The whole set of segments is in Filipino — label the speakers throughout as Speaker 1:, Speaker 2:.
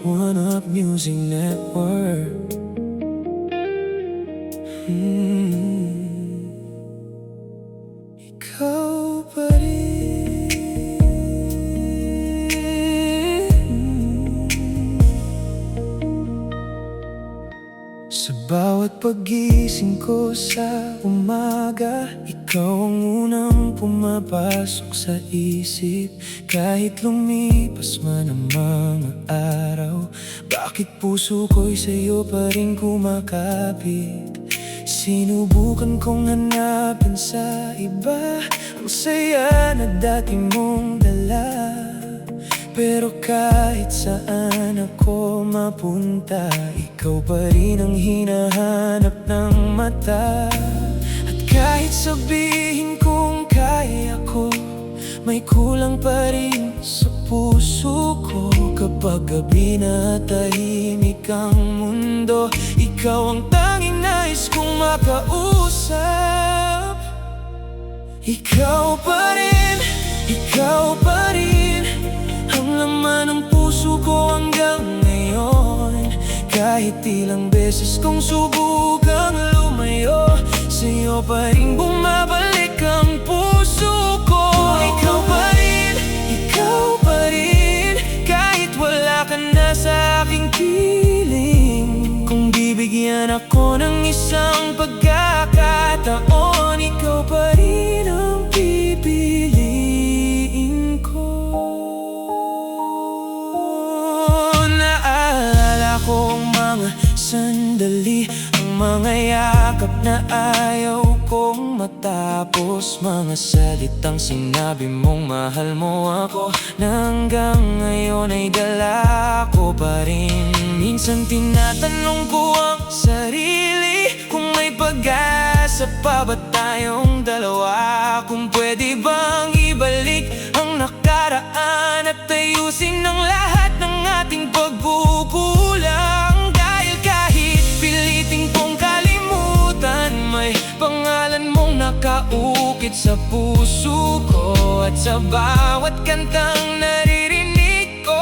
Speaker 1: One Up Music Network. Ikaw pa rin. Sa bawat paggising ko sa umaga, ikaw ang unang pumapasok sa isip. Kahit lumipas man ang mga araw, bakit puso ko'y sa'yo pa rin kumakapit? Sinubukan kong hanapin sa iba ang saya na dati mong dala, pero kahit saan ako mapunta, ikaw pa rin ang hinahanap ng mata. At kahit sabihin kong kaya ko, may kulang pa rin sa puso ko. Kapag gabi na tahimik ang mundo, ikaw ang tanging nais kong makausap. Ikaw pa rin, ikaw pa rin ang laman ng puso ko hanggang ngayon. Kahit ilang beses kong subukang lumayo, sa'yo pa rin bumabalik ang puso ko. Ikaw pa rin, ikaw pa rin, kahit wala ka na sa aking piling. Kung bibigyan ako ng isang pagkakataon, ikaw pa rin ang pipiliin ko. Naalala ko ang mga sandali, ang mga yakap na ayaw kong matapos, mga salitang sinabi mong mahal mo ako, na hanggang ngayon ay dala ko pa rin. Minsan tinatanong ko ang sarili kung may pag-asa pa ba tayong dalawa, kung pwede bang ibalik ang nakaraan at ayusin ang lahat ng ating pagkukulang. Dahil kahit piliting kong kalimutan, may pangalan mong nakaukit sa puso ko. At sa bawat kantang naririnig ko,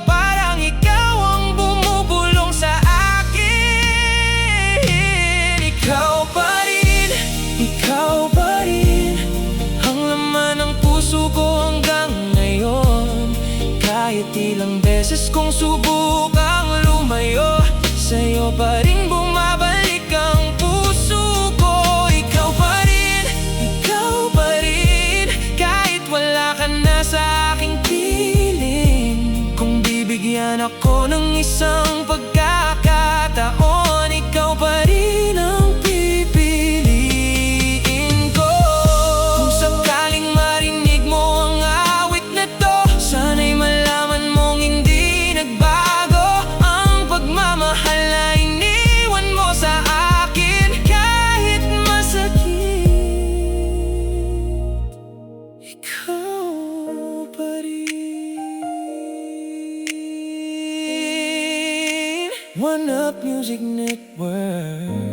Speaker 1: parang ikaw ang bumubulong sa akin. Ikaw pa rin, ikaw pa rin ang laman ng puso ko hanggang ngayon. Kahit ilang beses kong subukang lumayo, sa'yo pa rin bumabalik ang puso ko. Ikaw pa rin, ikaw pa rin, kahit wala ka na sa aking piling. Kung bibigyan ako ng isang pagkakataon, ikaw pa rin ang pipiliin ko. Kung sakaling marinig mo ang awit na to, sana'y malaman mong hindi nagbago ang pagmamahal na iniwan mo sa akin. Kahit masakit, ikaw pa rin. One Up Music Network.